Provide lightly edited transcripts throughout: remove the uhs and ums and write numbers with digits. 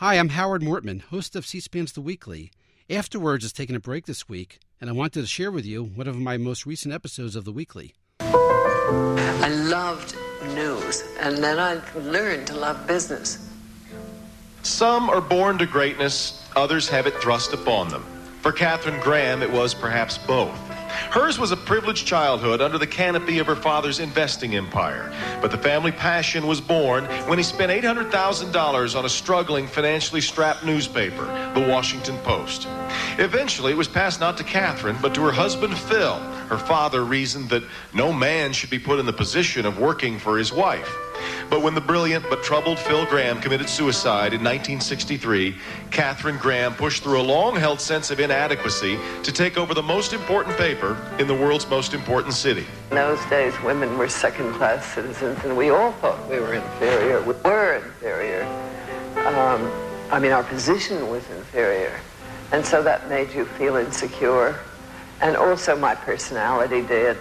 Hi, I'm Howard Mortman, host of C-SPAN's The Weekly. Afterwards is taking a break this week, and I wanted to share with you one of my most recent episodes of The Weekly. I loved news, and then I learned to love business. Some are born to greatness, others have it thrust upon them. For Katharine Graham, it was perhaps both. Hers was a privileged childhood under the canopy of her father's investing empire. But the family passion was born when he spent $800,000 on a struggling, financially strapped newspaper, the Washington Post. Eventually, it was passed not to Katharine, but to her husband, Phil. Her father reasoned that no man should be put in the position of working for his wife. But when the brilliant but troubled Phil Graham committed suicide in 1963, Katharine Graham pushed through a long-held sense of inadequacy to take over the most important paper in the world's most important city. In those days, women were second-class citizens, and we all thought we were inferior. We were inferior. Our position was inferior. And so that made you feel insecure. And also my personality did.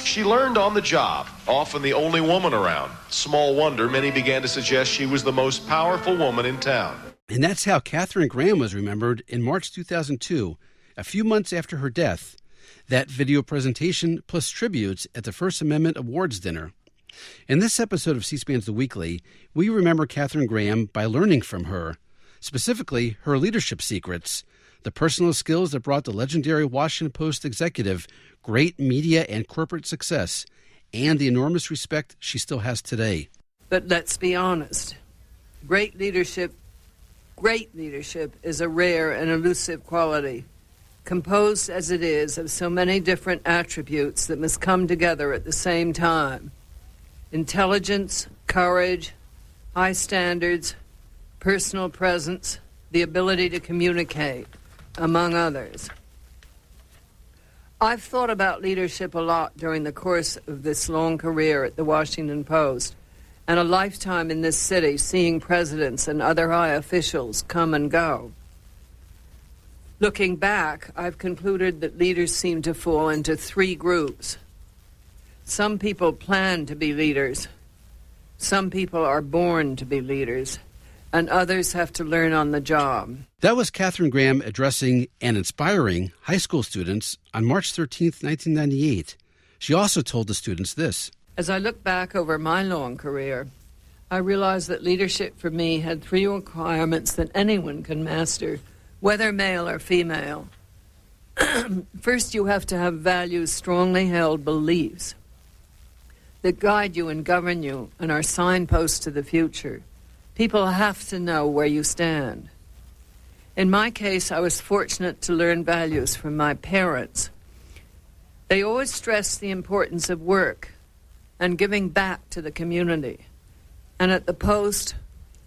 She learned on the job, often the only woman around. Small wonder many began to suggest she was the most powerful woman in town. And that's how Katharine Graham was remembered in March 2002, a few months after her death. That video presentation plus tributes at the First Amendment Awards dinner. In this episode of C-SPAN's The Weekly, we remember Katharine Graham by learning from her, specifically her leadership secrets, the personal skills that brought the legendary Washington Post executive great media and corporate success, and the enormous respect she still has today. But let's be honest. Great leadership is a rare and elusive quality, composed as it is of so many different attributes that must come together at the same time. Intelligence, courage, high standards, personal presence, the ability to communicate, among others. I've thought about leadership a lot during the course of this long career at the Washington Post and a lifetime in this city seeing presidents and other high officials come and go. Looking back, I've concluded that leaders seem to fall into three groups. Some people plan to be leaders. Some people are born to be leaders. And others have to learn on the job. That was Katharine Graham addressing and inspiring high school students on March 13th, 1998. She also told the students this. As I look back over my long career, I realized that leadership for me had three requirements that anyone can master, whether male or female. First, you have to have values, strongly held beliefs that guide you and govern you and are signposts to the future. People have to know where you stand. In my case, I was fortunate to learn values from my parents. They always stressed the importance of work and giving back to the community. And at the Post,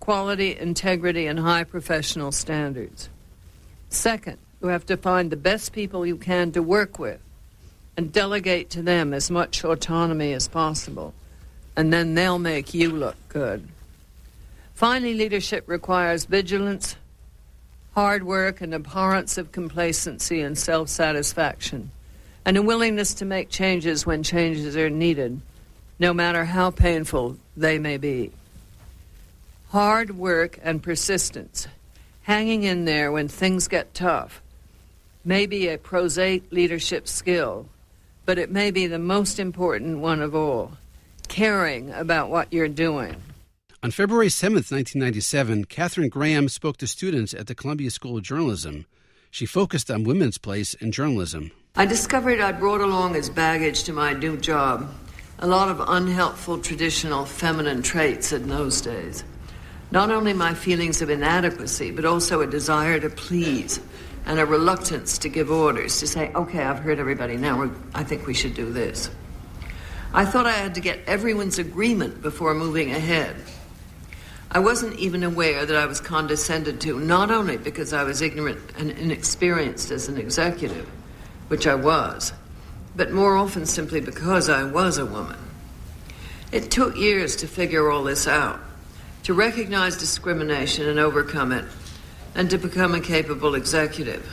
quality, integrity, and high professional standards. Second, you have to find the best people you can to work with and delegate to them as much autonomy as possible. And then they'll make you look good. Finally, leadership requires vigilance, hard work, and abhorrence of complacency and self-satisfaction, and a willingness to make changes when changes are needed, no matter how painful they may be. Hard work and persistence, hanging in there when things get tough, may be a prosaic leadership skill, but it may be the most important one of all, caring about what you're doing. On February 7th, 1997, Katharine Graham spoke to students at the Columbia School of Journalism. She focused on women's place in journalism. I discovered I brought along as baggage to my new job a lot of unhelpful traditional feminine traits in those days. Not only my feelings of inadequacy, but also a desire to please and a reluctance to give orders, to say, okay, I've heard everybody, now I think we should do this. I thought I had to get everyone's agreement before moving ahead. I wasn't even aware that I was condescended to, not only because I was ignorant and inexperienced as an executive, which I was, but more often simply because I was a woman. It took years to figure all this out, to recognize discrimination and overcome it, and to become a capable executive.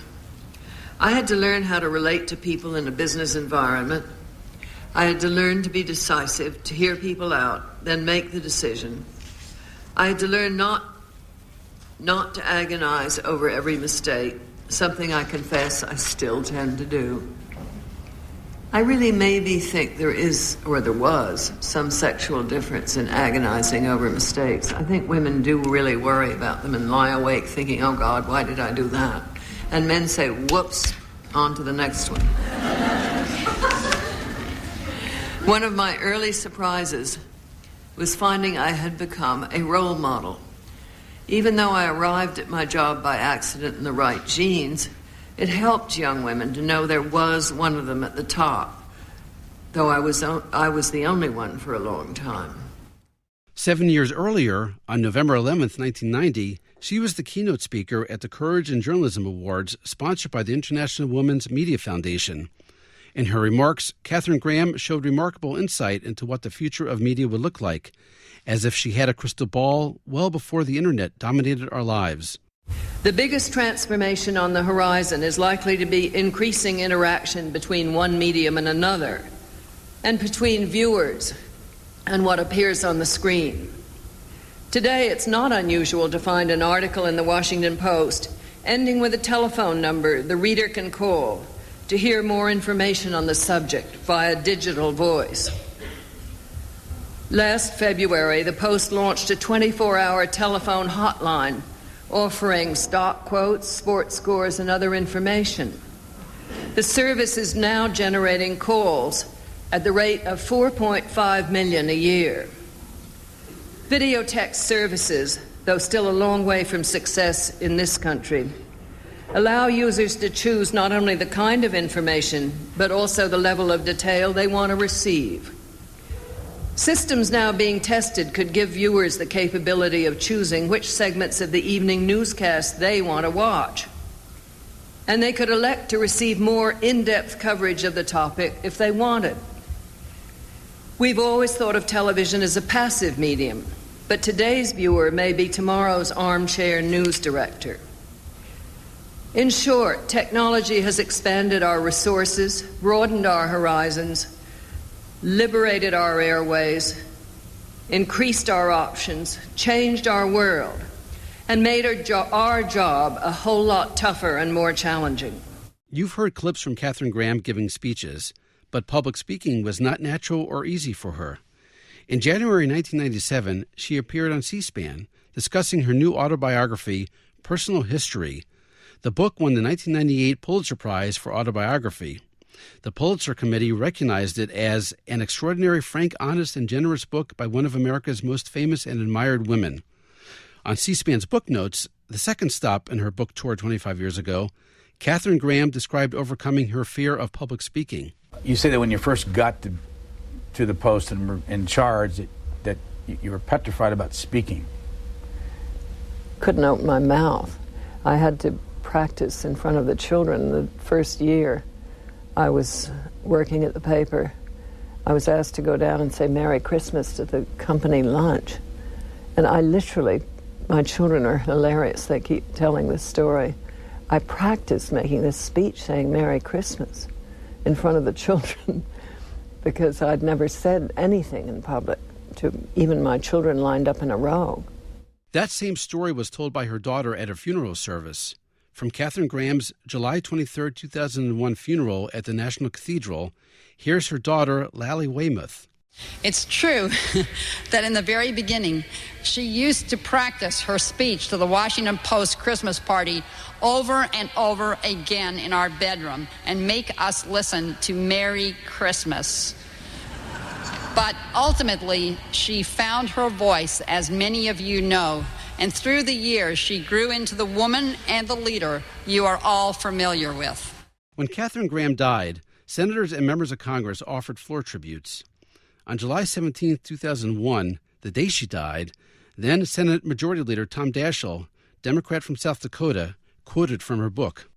I had to learn how to relate to people in a business environment. I had to learn to be decisive, to hear people out, then make the decision. I had to learn not not to agonize over every mistake, something I confess I still tend to do. I really maybe think there is, or there was, some sexual difference in agonizing over mistakes. I think women do really worry about them and lie awake thinking, oh God, why did I do that? And men say, whoops, on to the next one. One of my early surprises was finding I had become a role model. Even though I arrived at my job by accident in the right genes, it helped young women to know there was one of them at the top, though I was the only one for a long time. 7 years earlier, on November 11th, 1990, she was the keynote speaker at the Courage in Journalism Awards, sponsored by the International Women's Media Foundation. In her remarks, Katharine Graham showed remarkable insight into what the future of media would look like, as if she had a crystal ball well before the internet dominated our lives. The biggest transformation on the horizon is likely to be increasing interaction between one medium and another, and between viewers and what appears on the screen. Today, it's not unusual to find an article in the Washington Post ending with a telephone number the reader can call to hear more information on the subject via digital voice. Last February, the Post launched a 24-hour telephone hotline offering stock quotes, sports scores, and other information. The service is now generating calls at the rate of 4.5 million a year. Video text services, though still a long way from success in this country, allow users to choose not only the kind of information, but also the level of detail they want to receive. Systems now being tested could give viewers the capability of choosing which segments of the evening newscast they want to watch. And they could elect to receive more in-depth coverage of the topic if they wanted. We've always thought of television as a passive medium, but today's viewer may be tomorrow's armchair news director. In short, technology has expanded our resources, broadened our horizons, liberated our airways, increased our options, changed our world, and made our job a whole lot tougher and more challenging. You've heard clips from Katharine Graham giving speeches, but public speaking was not natural or easy for her. In January 1997, she appeared on C-SPAN discussing her new autobiography, Personal History. The book won the 1998 Pulitzer Prize for Autobiography. The Pulitzer Committee recognized it as an extraordinary, frank, honest, and generous book by one of America's most famous and admired women. On C-SPAN's book notes, the second stop in her book tour 25 years ago, Katharine Graham described overcoming her fear of public speaking. You say that when you first got to the Post and were in charge, that you were petrified about speaking. Couldn't open my mouth. I had to practice in front of the children the first year. I was working at the paper. I was asked to go down and say Merry Christmas to the company lunch. And I literally, my children are hilarious. They keep telling this story. I practiced making this speech saying Merry Christmas in front of the children because I'd never said anything in public to even my children lined up in a row. That same story was told by her daughter at a funeral service. From Katharine Graham's July 23, 2001 funeral at the National Cathedral, here's her daughter, Lally Weymouth. It's true that in the very beginning, she used to practice her speech to the Washington Post Christmas party over and over again in our bedroom and make us listen to Merry Christmas. But ultimately, she found her voice, as many of you know, and through the years, she grew into the woman and the leader you are all familiar with. When Katharine Graham died, senators and members of Congress offered floor tributes. On July 17, 2001, the day she died, then Senate Majority Leader Tom Daschle, Democrat from South Dakota, quoted from her book.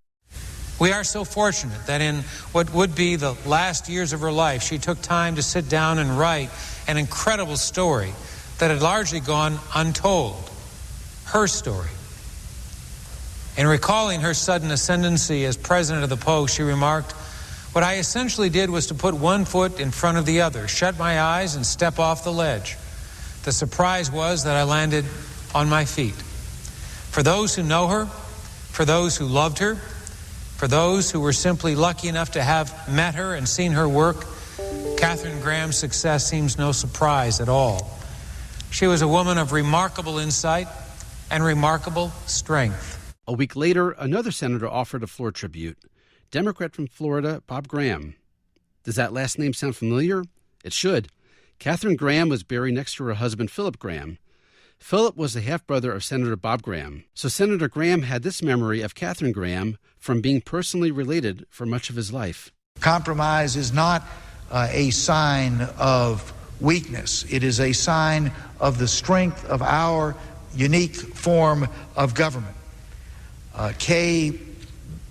We are so fortunate that in what would be the last years of her life, she took time to sit down and write an incredible story that had largely gone untold. Her story. In recalling her sudden ascendancy as president of the Post, she remarked, "What I essentially did was to put one foot in front of the other, shut my eyes and step off the ledge. The surprise was that I landed on my feet. For those who know her, for those who loved her, for those who were simply lucky enough to have met her and seen her work, Katharine Graham's success seems no surprise at all. She was a woman of remarkable insight and remarkable strength. A week later, another senator offered a floor tribute, Democrat from Florida, Bob Graham. Does that last name sound familiar? It should. Katharine Graham was buried next to her husband, Philip Graham. Philip was the half-brother of Senator Bob Graham. So Senator Graham had this memory of Katharine Graham from being personally related for much of his life. Compromise is not a sign of weakness. It is a sign of the strength of our unique form of government. Kay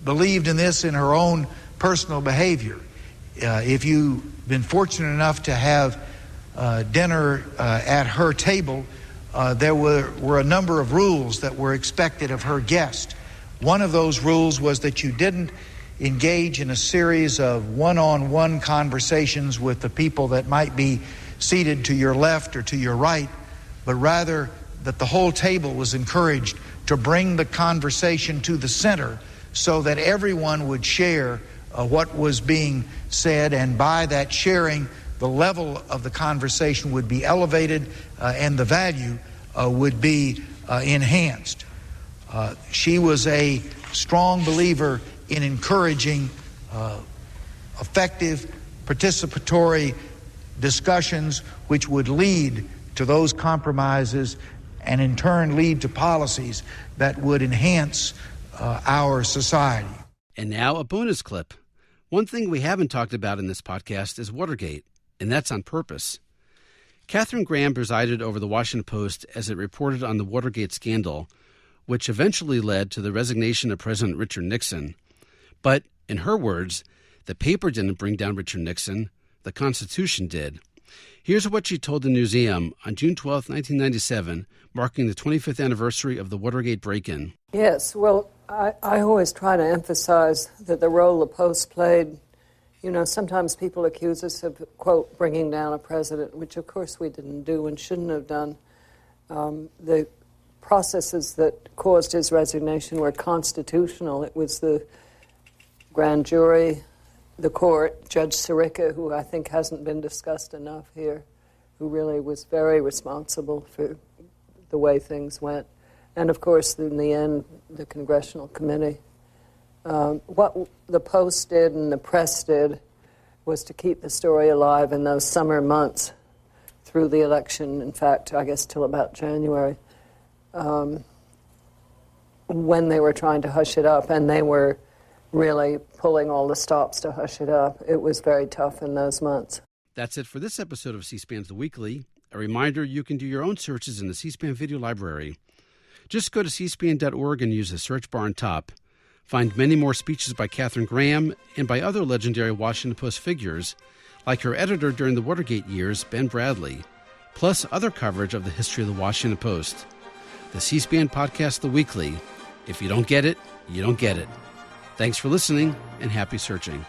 believed in this in her own personal behavior. If you've been fortunate enough to have dinner at her table, there were a number of rules that were expected of her guest. One of those rules was that you didn't engage in a series of one-on-one conversations with the people that might be seated to your left or to your right, but rather that the whole table was encouraged to bring the conversation to the center so that everyone would share what was being said, and by that sharing, the level of the conversation would be elevated and the value would be enhanced. She was a strong believer in encouraging effective participatory discussions which would lead to those compromises and in turn lead to policies that would enhance our society. And now a bonus clip. One thing we haven't talked about in this podcast is Watergate, and that's on purpose. Katharine Graham presided over the Washington Post as it reported on the Watergate scandal, which eventually led to the resignation of President Richard Nixon. But, in her words, the paper didn't bring down Richard Nixon, the Constitution did. Here's what she told the museum on June 12, 1997, marking the 25th anniversary of the Watergate break-in. Yes, well, I always try to emphasize that the role the Post played, sometimes people accuse us of, quote, bringing down a president, which of course we didn't do and shouldn't have done. The processes that caused his resignation were constitutional. It was the grand jury, the court, Judge Sirica, who I think hasn't been discussed enough here, who really was very responsible for the way things went. And, of course, in the end, the Congressional Committee. What the Post did and the press did was to keep the story alive in those summer months through the election, in fact, I guess till about January, when they were trying to hush it up, and they were really pulling all the stops to hush it up. It was very tough in those months. That's it for this episode of C-SPAN's The Weekly. A reminder, you can do your own searches in the C-SPAN video library. Just go to cspan.org and use the search bar on top. Find many more speeches by Katharine Graham and by other legendary Washington Post figures, like her editor during the Watergate years, Ben Bradley, plus other coverage of the history of the Washington Post. The C-SPAN podcast, The Weekly. If you don't get it, you don't get it. Thanks for listening, and happy searching.